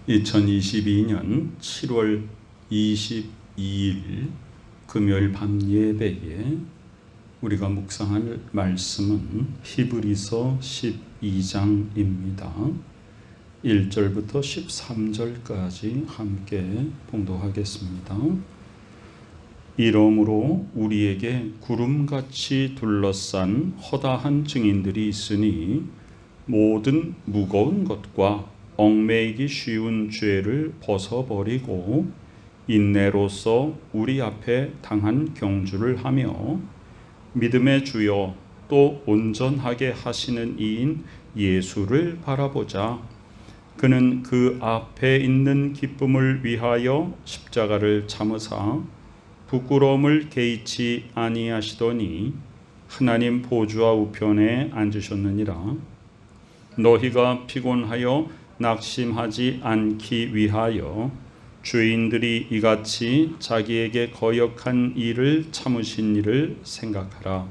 2022년 7월 22일 금요일 밤 예배에 우리가 묵상할 말씀은 히브리서 12장입니다. 1절부터 13절까지 함께 봉독하겠습니다. 이러므로 우리에게 구름같이 둘러싼 허다한 증인들이 있으니 모든 무거운 것과 얽매이기 쉬운 죄를 벗어버리고 인내로서 우리 앞에 당한 경주를 하며 믿음의 주여 또 온전하게 하시는 이인 예수를 바라보자. 그는 그 앞에 있는 기쁨을 위하여 십자가를 참으사 부끄러움을 개의치 아니하시더니 하나님 보좌 우편에 앉으셨느니라. 너희가 피곤하여 낙심하지 않기 위하여 죄인들이 이같이 자기에게 거역한 일을 참으신 일을 생각하라.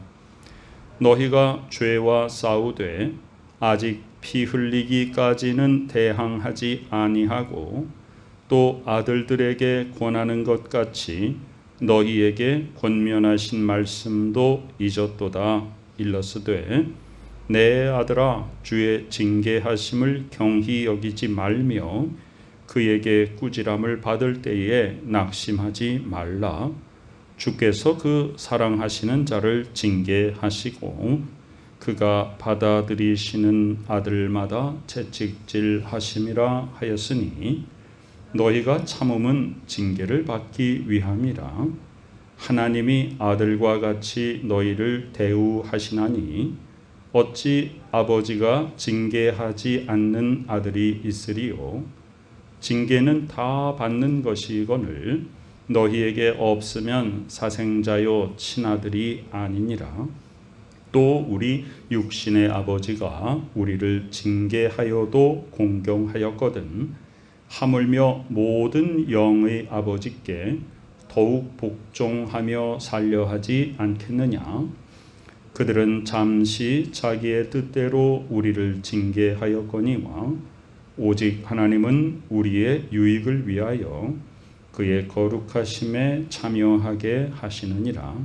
너희가 죄와 싸우되 아직 피 흘리기까지는 대항하지 아니하고 또 아들들에게 권하는 것 같이 너희에게 권면하신 말씀도 잊었도다. 일러스되 내 아들아 주의 징계하심을 경히 여기지 말며 그에게 꾸지람을 받을 때에 낙심하지 말라. 주께서 그 사랑하시는 자를 징계하시고 그가 받아들이시는 아들마다 채찍질하심이라 하였으니 너희가 참음은 징계를 받기 위함이라. 하나님이 아들과 같이 너희를 대우하시나니 어찌 아버지가 징계하지 않는 아들이 있으리요. 징계는 다 받는 것이거늘 너희에게 없으면 사생자요 친아들이 아니니라. 또 우리 육신의 아버지가 우리를 징계하여도 공경하였거든 하물며 모든 영의 아버지께 더욱 복종하며 살려하지 않겠느냐. 그들은 잠시 자기의 뜻대로 우리를 징계하였거니와 오직 하나님은 우리의 유익을 위하여 그의 거룩하심에 참여하게 하시느니라.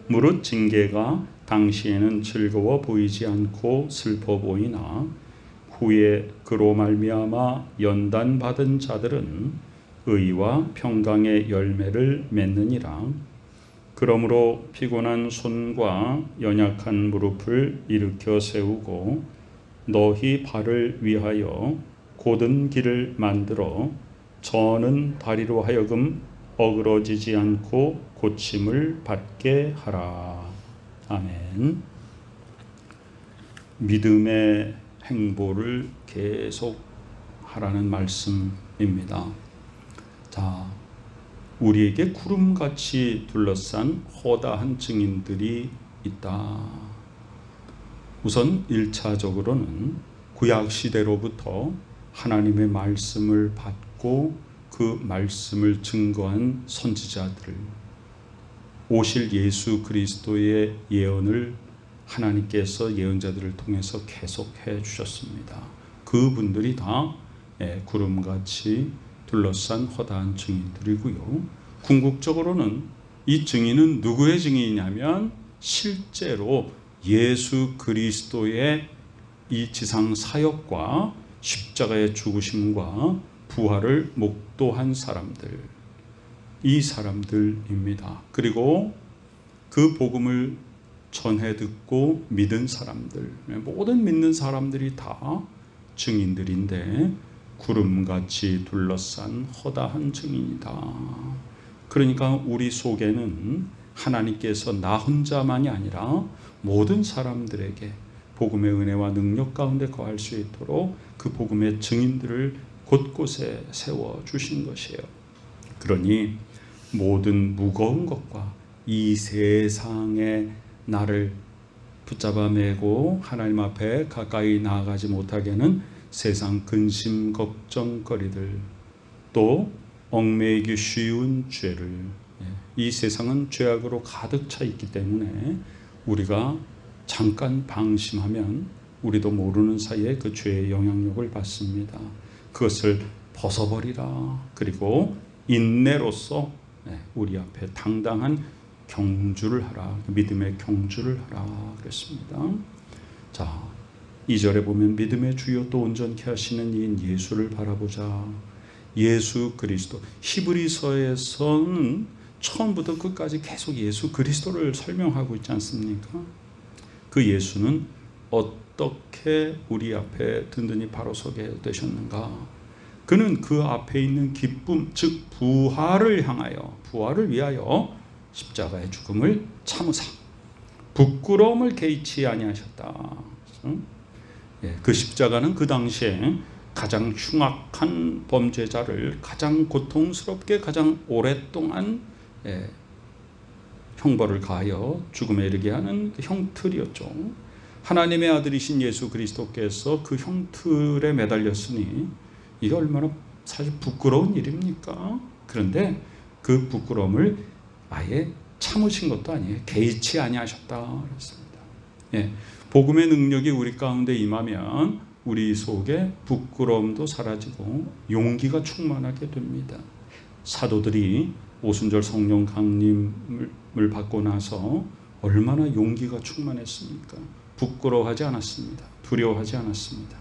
무릇 징계가 당시에는 즐거워 보이지 않고 슬퍼 보이나 후에 그로 말미암아 연단받은 자들은 의와 평강의 열매를 맺느니라. 그러므로 피곤한 손과 연약한 무릎을 일으켜 세우고 너희 발을 위하여 곧은 길을 만들어 저는 다리로 하여금 어그러지지 않고 고침을 받게 하라. 아멘. 믿음의 행보를 계속 하라는 말씀입니다. 자, 우리에게 구름같이 둘러싼 허다한 증인들이 있다. 우선 1차적으로는 구약시대로부터 하나님의 말씀을 받고 그 말씀을 증거한 선지자들, 오실 예수 그리스도의 예언을 하나님께서 예언자들을 통해서 계속해 주셨습니다. 그분들이 다 구름같이 둘러싼 허다한 증인들이고요. 궁극적으로는 이 증인은 누구의 증인이냐면 실제로 예수 그리스도의 이 지상 사역과 십자가의 죽으심과 부활을 목도한 사람들, 이 사람들입니다. 그리고 그 복음을 전해 듣고 믿은 사람들, 모든 믿는 사람들이 다 증인들인데 구름같이 둘러싼 허다한 증인이다. 그러니까 우리 속에는 하나님께서 나 혼자만이 아니라 모든 사람들에게 복음의 은혜와 능력 가운데 거할 수 있도록 그 복음의 증인들을 곳곳에 세워주신 것이에요. 그러니 모든 무거운 것과 이 세상에 나를 붙잡아 매고 하나님 앞에 가까이 나아가지 못하게 하는 세상 근심 걱정거리들, 또 얽매이기 쉬운 죄를, 이 세상은 죄악으로 가득 차 있기 때문에 우리가 잠깐 방심하면 우리도 모르는 사이에 그 죄의 영향력을 받습니다. 그것을 벗어버리라. 그리고 인내로서 우리 앞에 당당한 경주를 하라. 믿음의 경주를 하라 그랬습니다. 자, 2절에 보면 믿음의 주요 또 온전케 하시는 이인 예수를 바라보자. 예수 그리스도. 히브리서에서는 처음부터 끝까지 계속 예수 그리스도를 설명하고 있지 않습니까? 그 예수는 어떻게 우리 앞에 든든히 바로 서게 되셨는가? 그는 그 앞에 있는 기쁨, 즉 부활을 향하여, 부활을 위하여 십자가의 죽음을 참으사 부끄러움을 개의치 아니하셨다. 그 십자가는 그 당시에 가장 흉악한 범죄자를 가장 고통스럽게 가장 오랫동안 형벌을 가하여 죽음에 이르게 하는 그 형틀이었죠. 하나님의 아들이신 예수 그리스도께서 그 형틀에 매달렸으니 이게 얼마나 사실 부끄러운 일입니까? 그런데 그 부끄러움을 아예 참으신 것도 아니에요. 개의치 아니하셨다 그랬습니다. 복음의 능력이 우리 가운데 임하면 우리 속에 부끄러움도 사라지고 용기가 충만하게 됩니다. 사도들이 오순절 성령 강림을 받고 나서 얼마나 용기가 충만했습니까? 부끄러워하지 않았습니다. 두려워하지 않았습니다.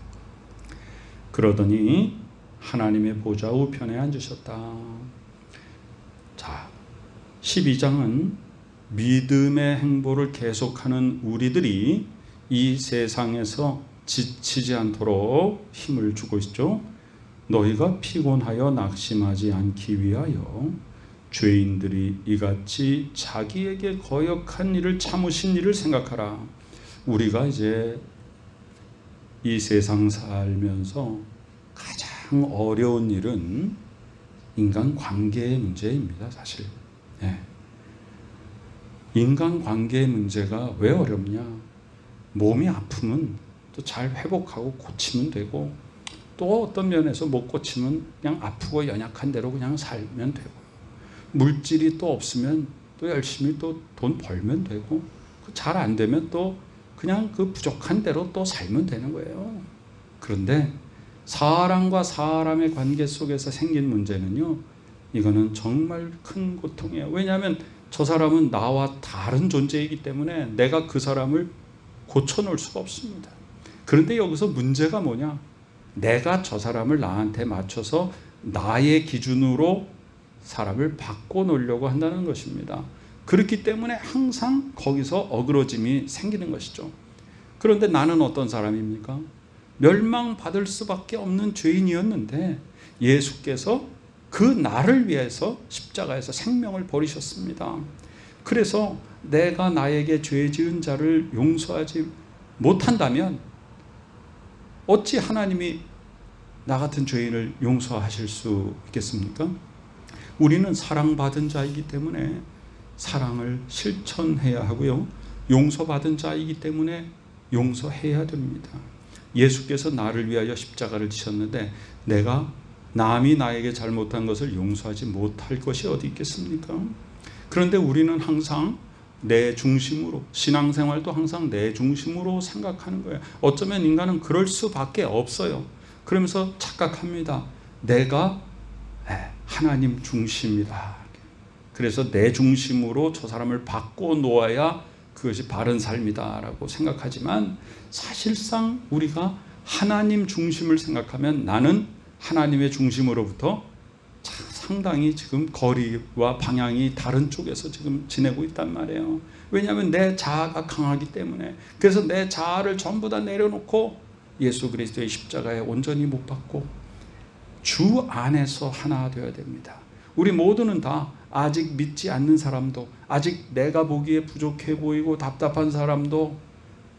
그러더니 하나님의 보좌 우편에 앉으셨다. 자, 12장은 믿음의 행보를 계속하는 우리들이 이 세상에서 지치지 않도록 힘을 주고 있죠. 너희가 피곤하여 낙심하지 않기 위하여 죄인들이 이같이 자기에게 거역한 일을 참으신 일을 생각하라. 우리가 이제 이 세상 살면서 가장 어려운 일은 인간관계의 문제입니다. 사실. 인간관계의 문제가 왜 어렵냐? 몸이 아프면 또 잘 회복하고 고치면 되고, 또 어떤 면에서 못 고치면 그냥 아프고 연약한 대로 그냥 살면 되고, 물질이 또 없으면 또 열심히 또 돈 벌면 되고, 잘 안 되면 또 그냥 그 부족한 대로 또 살면 되는 거예요. 그런데 사람과 사람의 관계 속에서 생긴 문제는요, 이거는 정말 큰 고통이에요. 왜냐하면 저 사람은 나와 다른 존재이기 때문에 내가 그 사람을 고쳐놓을 수가 없습니다. 그런데 여기서 문제가 뭐냐? 내가 저 사람을 나한테 맞춰서 나의 기준으로 사람을 바꿔놓으려고 한다는 것입니다. 그렇기 때문에 항상 거기서 어그러짐이 생기는 것이죠. 그런데 나는 어떤 사람입니까? 멸망받을 수밖에 없는 죄인이었는데 예수께서 그 나를 위해서 십자가에서 생명을 버리셨습니다. 그래서 내가 나에게 죄 지은 자를 용서하지 못한다면 어찌 하나님이 나 같은 죄인을 용서하실 수 있겠습니까? 우리는 사랑받은 자이기 때문에 사랑을 실천해야 하고요, 용서받은 자이기 때문에 용서해야 됩니다. 예수께서 나를 위하여 십자가를 지셨는데 내가 남이 나에게 잘못한 것을 용서하지 못할 것이 어디 있겠습니까? 그런데 우리는 항상 내 중심으로, 신앙생활도 항상 내 중심으로 생각하는 거예요. 어쩌면 인간은 그럴 수밖에 없어요. 그러면서 착각합니다. 내가 하나님 중심이다. 그래서 내 중심으로 저 사람을 바꿔놓아야 그것이 바른 삶이다 라고 생각하지만, 사실상 우리가 하나님 중심을 생각하면 나는 하나님의 중심으로부터 상당히 지금 거리와 방향이 다른 쪽에서 지금 지내고 있단 말이에요. 왜냐하면 내 자아가 강하기 때문에. 그래서 내 자아를 전부 다 내려놓고 예수 그리스도의 십자가에 온전히 못 박고 주 안에서 하나 되어야 됩니다. 우리 모두는 다 아직 믿지 않는 사람도, 아직 내가 보기에 부족해 보이고 답답한 사람도,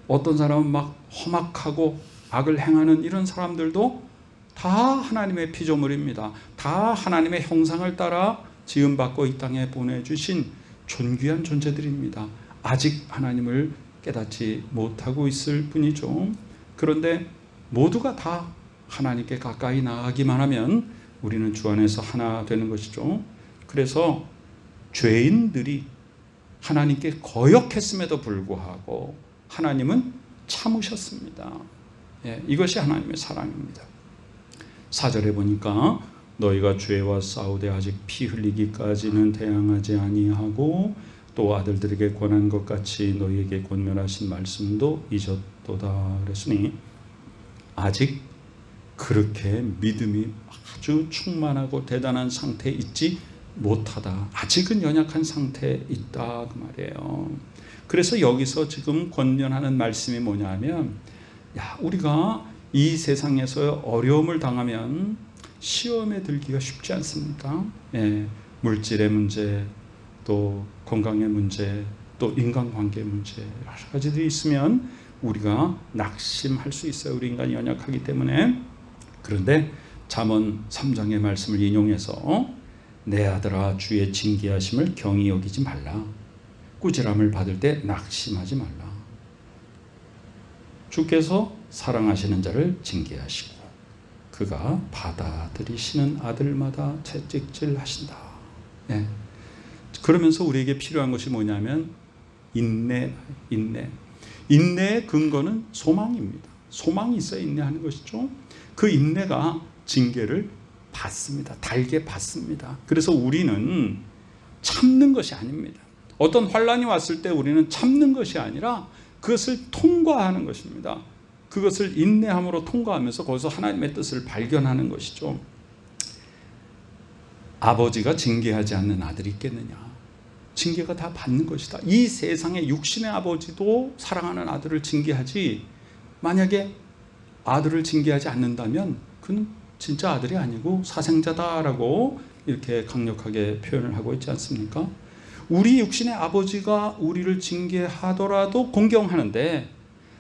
어떤 사람은 막 험악하고 악을 행하는 이런 사람들도 다 하나님의 피조물입니다. 다 하나님의 형상을 따라 지음받고 이 땅에 보내주신 존귀한 존재들입니다. 아직 하나님을 깨닫지 못하고 있을 뿐이죠. 그런데 모두가 다 하나님께 가까이 나아가기만 하면 우리는 주 안에서 하나 되는 것이죠. 그래서 죄인들이 하나님께 거역했음에도 불구하고 하나님은 참으셨습니다. 이것이 하나님의 사랑입니다. 4절에 보니까 너희가 죄와 싸우되 아직 피 흘리기까지는 대항하지 아니하고 또 아들들에게 권한 것 같이 너희에게 권면하신 말씀도 잊었도다. 그랬으니 아직 그렇게 믿음이 아주 충만하고 대단한 상태에 있지 못하다. 아직은 연약한 상태에 있다 그 말이에요. 그래서 여기서 지금 권면하는 말씀이 뭐냐면, 우리가 이 세상에서 어려움을 당하면 시험에 들기가 쉽지 않습니까? 물질의 문제, 또 건강의 문제, 또 인간관계의 문제, 여러 가지들이 있으면 우리가 낙심할 수 있어요. 우리 인간이 연약하기 때문에. 그런데 잠언 3장의 말씀을 인용해서 내 아들아 주의 징계하심을 경히 여기지 말라. 꾸지람을 받을 때 낙심하지 말라. 주께서 사랑하시는 자를 징계하시고 그가 받아들이시는 아들마다 채찍질 하신다. 그러면서 우리에게 필요한 것이 뭐냐면 인내의 근거는 소망입니다. 소망이 있어야 인내하는 것이죠. 그 인내가 징계를 받습니다. 달게 받습니다. 그래서 우리는 참는 것이 아닙니다. 어떤 환란이 왔을 때 우리는 참는 것이 아니라 그것을 통과하는 것입니다. 그것을 인내함으로 통과하면서 거기서 하나님의 뜻을 발견하는 것이죠. 아버지가 징계하지 않는 아들이 있겠느냐? 징계가 다 받는 것이다. 이 세상의 육신의 아버지도 사랑하는 아들을 징계하지, 만약에 아들을 징계하지 않는다면 그는 진짜 아들이 아니고 사생자다라고 이렇게 강력하게 표현을 하고 있지 않습니까? 우리 육신의 아버지가 우리를 징계하더라도 공경하는데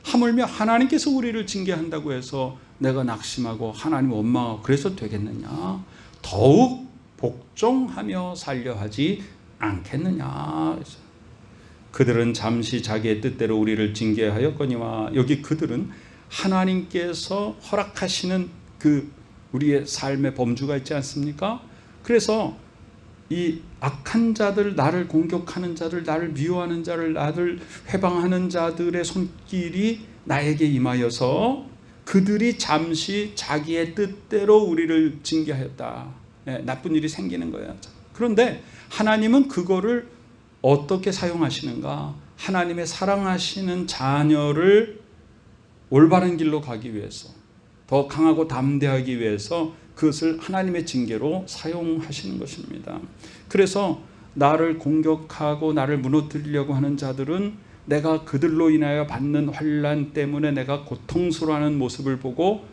하물며 하나님께서 우리를 징계한다고 해서 내가 낙심하고 하나님 원망하고 그래서 되겠느냐? 더욱 복종하며 살려 하지 않겠느냐? 그들은 잠시 자기의 뜻대로 우리를 징계하였거니와, 여기 그들은 하나님께서 허락하시는 그 우리의 삶의 범주가 있지 않습니까? 그래서 이 악한 자들, 나를 공격하는 자들, 나를 미워하는 자를, 나를 회방하는 자들의 손길이 나에게 임하여서 그들이 잠시 자기의 뜻대로 우리를 징계하였다. 나쁜 일이 생기는 거예요. 그런데 하나님은 그거를 어떻게 사용하시는가? 하나님의 사랑하시는 자녀를 올바른 길로 가기 위해서, 더 강하고 담대하기 위해서 그것을 하나님의 징계로 사용하시는 것입니다. 그래서 나를 공격하고 나를 무너뜨리려고 하는 자들은 내가 그들로 인하여 받는 환난 때문에 내가 고통스러워하는 모습을 보고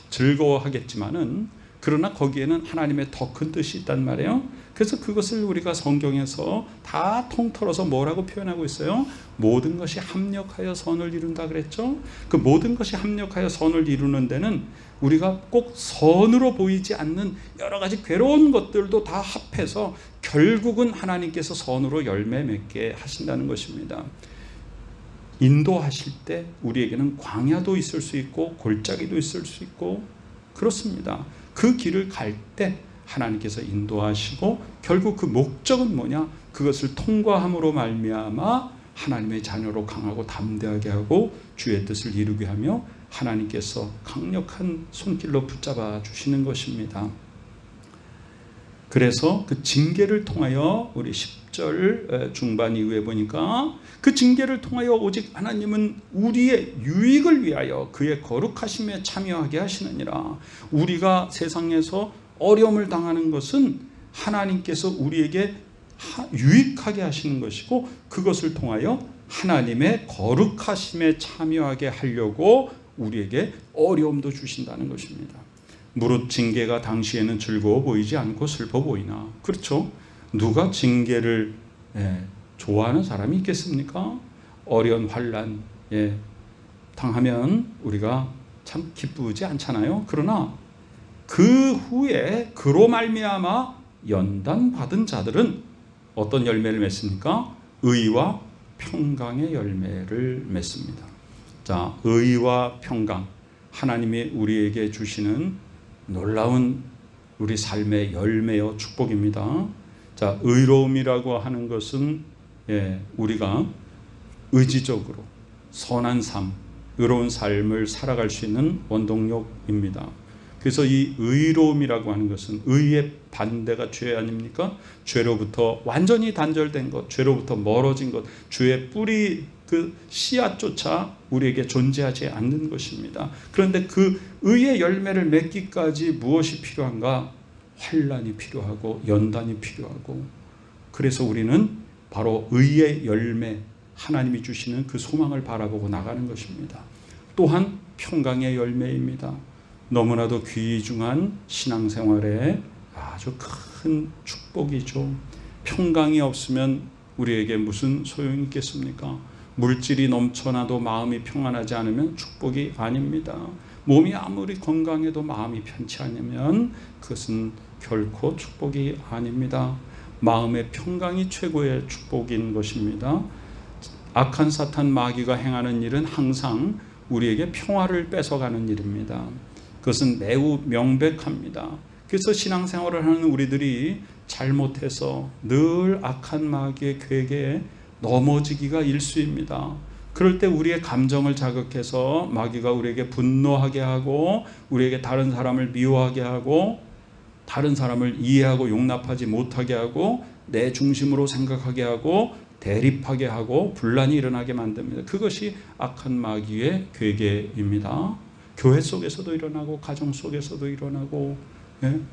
즐거워하겠지만은, 그러나 거기에는 하나님의 더 큰 뜻이 있단 말이에요. 그래서 그것을 우리가 성경에서 다 통틀어서 뭐라고 표현하고 있어요? 모든 것이 합력하여 선을 이룬다 그랬죠. 그 모든 것이 합력하여 선을 이루는 데는 우리가 꼭 선으로 보이지 않는 여러 가지 괴로운 것들도 다 합해서 결국은 하나님께서 선으로 열매 맺게 하신다는 것입니다. 인도하실 때 우리에게는 광야도 있을 수 있고 골짜기도 있을 수 있고 그렇습니다. 그 길을 갈 때 하나님께서 인도하시고 결국 그 목적은 뭐냐? 그것을 통과함으로 말미암아 하나님의 자녀로 강하고 담대하게 하고 주의 뜻을 이루게 하며 하나님께서 강력한 손길로 붙잡아 주시는 것입니다. 그래서 그 징계를 통하여 우리 10절 중반 이후에 보니까 그 징계를 통하여 오직 하나님은 우리의 유익을 위하여 그의 거룩하심에 참여하게 하시느니라. 우리가 세상에서 어려움을 당하는 것은 하나님께서 우리에게 유익하게 하시는 것이고, 그것을 통하여 하나님의 거룩하심에 참여하게 하려고 우리에게 어려움도 주신다는 것입니다. 무릇 징계가 당시에는 즐거워 보이지 않고 슬퍼 보이나. 그렇죠. 누가 징계를 좋아하는 사람이 있겠습니까? 어려운 환난 당하면 우리가 참 기쁘지 않잖아요. 그러나 그 후에 그로 말미암아 연단받은 자들은 어떤 열매를 맺습니까? 의와 평강의 열매를 맺습니다. 자, 의와 평강, 하나님이 우리에게 주시는 놀라운 우리 삶의 열매여 축복입니다. 자, 의로움이라고 하는 것은 우리가 의지적으로 선한 삶, 의로운 삶을 살아갈 수 있는 원동력입니다. 그래서 이 의로움이라고 하는 것은 의의 반대가 죄 아닙니까? 죄로부터 완전히 단절된 것, 죄로부터 멀어진 것, 죄의 뿌리 그 씨앗조차 우리에게 존재하지 않는 것입니다. 그런데 그 의의 열매를 맺기까지 무엇이 필요한가? 환난이 필요하고 연단이 필요하고, 그래서 우리는 바로 의의 열매, 하나님이 주시는 그 소망을 바라보고 나가는 것입니다. 또한 평강의 열매입니다. 너무나도 귀중한 신앙생활에 아주 큰 축복이죠. 평강이 없으면 우리에게 무슨 소용이 있겠습니까? 물질이 넘쳐나도 마음이 평안하지 않으면 축복이 아닙니다. 몸이 아무리 건강해도 마음이 편치 않으면 그것은 결코 축복이 아닙니다. 마음의 평강이 최고의 축복인 것입니다. 악한 사탄 마귀가 행하는 일은 항상 우리에게 평화를 뺏어가는 일입니다. 그것은 매우 명백합니다. 그래서 신앙생활을 하는 우리들이 잘못해서 늘 악한 마귀의 괴계에 넘어지기가 일쑤입니다. 그럴 때 우리의 감정을 자극해서 마귀가 우리에게 분노하게 하고, 우리에게 다른 사람을 미워하게 하고, 다른 사람을 이해하고 용납하지 못하게 하고, 내 중심으로 생각하게 하고, 대립하게 하고, 분란이 일어나게 만듭니다. 그것이 악한 마귀의 괴계입니다. 교회 속에서도 일어나고, 가정 속에서도 일어나고,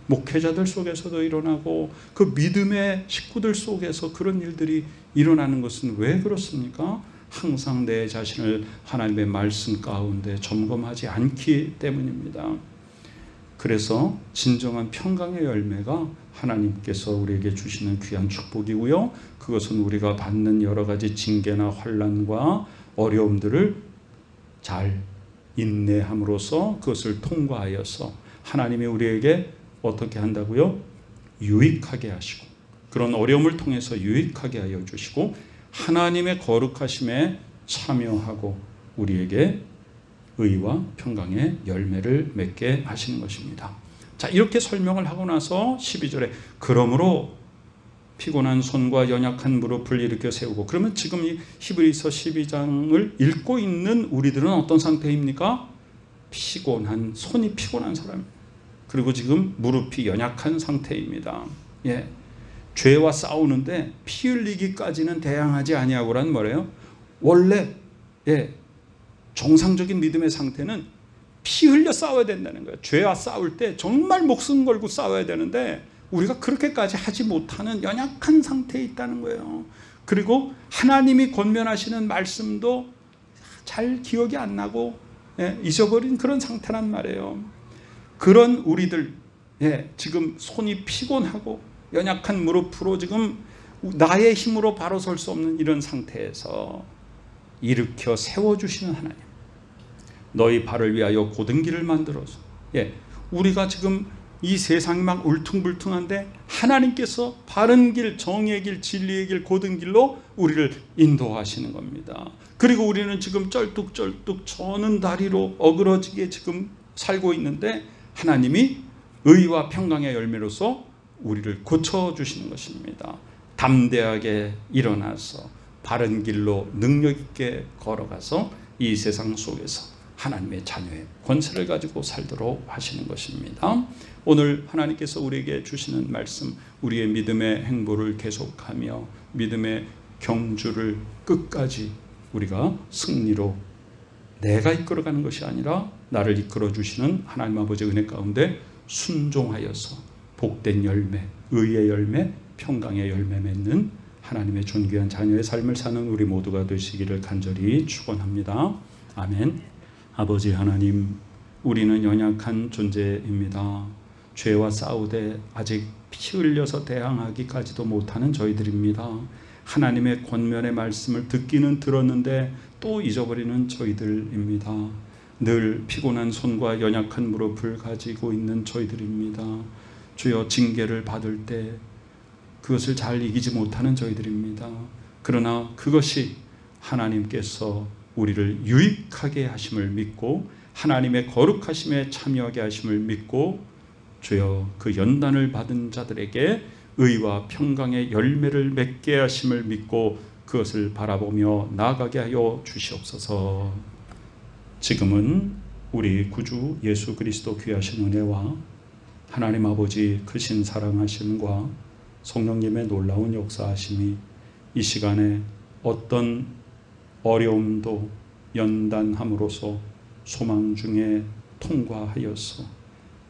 목회자들 속에서도 일어나고, 그 믿음의 식구들 속에서 그런 일들이 일어나는 것은 왜 그렇습니까? 항상 내 자신을 하나님의 말씀 가운데 점검하지 않기 때문입니다. 그래서 진정한 평강의 열매가 하나님께서 우리에게 주시는 귀한 축복이고요, 그것은 우리가 받는 여러 가지 징계나 환난과 어려움들을 잘 인내함으로써 그것을 통과하여서 하나님이 우리에게 어떻게 한다고요? 유익하게 하시고, 그런 어려움을 통해서 유익하게 하여 주시고, 하나님의 거룩하심에 참여하고 우리에게 의와 평강의 열매를 맺게 하시는 것입니다. 자, 이렇게 설명을 하고 나서 12절에 그러므로 피곤한 손과 연약한 무릎을 일으켜 세우고, 그러면 지금 이 히브리서 12장을 읽고 있는 우리들은 어떤 상태입니까? 피곤한, 손이 피곤한 사람, 그리고 지금 무릎이 연약한 상태입니다. 예, 죄와 싸우는데 피 흘리기까지는 대항하지 아니하고란 뭐래요? 원래 정상적인 믿음의 상태는 피 흘려 싸워야 된다는 거예요. 죄와 싸울 때 정말 목숨 걸고 싸워야 되는데 우리가 그렇게까지 하지 못하는 연약한 상태에 있다는 거예요. 그리고 하나님이 권면하시는 말씀도 잘 기억이 안 나고 잊어버린 그런 상태란 말이에요. 그런 우리들, 지금 손이 피곤하고 연약한 무릎으로 지금 나의 힘으로 바로 설 수 없는 이런 상태에서 일으켜 세워주시는 하나님, 너희 발을 위하여 곧은 길을 만들어서, 우리가 지금 이 세상이 막 울퉁불퉁한데 하나님께서 바른 길, 정의의 길, 진리의 길, 곧은 길로 우리를 인도하시는 겁니다. 그리고 우리는 지금 쩔뚝쩔뚝 저는 다리로 어그러지게 지금 살고 있는데 하나님이 의와 평강의 열매로서 우리를 고쳐주시는 것입니다. 담대하게 일어나서 바른 길로 능력 있게 걸어가서 이 세상 속에서 하나님의 자녀의 권세를 가지고 살도록 하시는 것입니다. 오늘 하나님께서 우리에게 주시는 말씀, 우리의 믿음의 행보를 계속하며 믿음의 경주를 끝까지 우리가 승리로 내가 이끌어가는 것이 아니라 나를 이끌어 주시는 하나님 아버지의 은혜 가운데 순종하여서 복된 열매, 의의 열매, 평강의 열매 맺는 하나님의 존귀한 자녀의 삶을 사는 우리 모두가 되시기를 간절히 축원합니다. 아멘. 아버지 하나님, 우리는 연약한 존재입니다. 죄와 싸우되 아직 피 흘려서 대항하기까지도 못하는 저희들입니다. 하나님의 권면의 말씀을 듣기는 들었는데 또 잊어버리는 저희들입니다. 늘 피곤한 손과 연약한 무릎을 가지고 있는 저희들입니다. 주여, 징계를 받을 때 그것을 잘 이기지 못하는 저희들입니다. 그러나 그것이 하나님께서 우리를 유익하게 하심을 믿고 하나님의 거룩하심에 참여하게 하심을 믿고, 주여, 그 연단을 받은 자들에게 의와 평강의 열매를 맺게 하심을 믿고 그것을 바라보며 나아가게 하여 주시옵소서. 지금은 우리 구주 예수 그리스도 귀하신 은혜와 하나님 아버지 크신 사랑하심과 성령님의 놀라운 역사하심이 이 시간에 어떤 어려움도 연단함으로써 소망 중에 통과하여서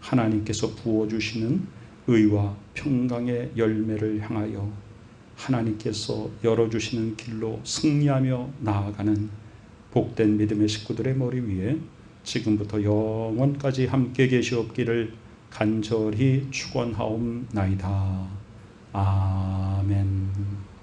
하나님께서 부어주시는 의와 평강의 열매를 향하여 하나님께서 열어주시는 길로 승리하며 나아가는 복된 믿음의 식구들의 머리 위에 지금부터 영원까지 함께 계시옵기를 간절히 축원하옵나이다. 아멘.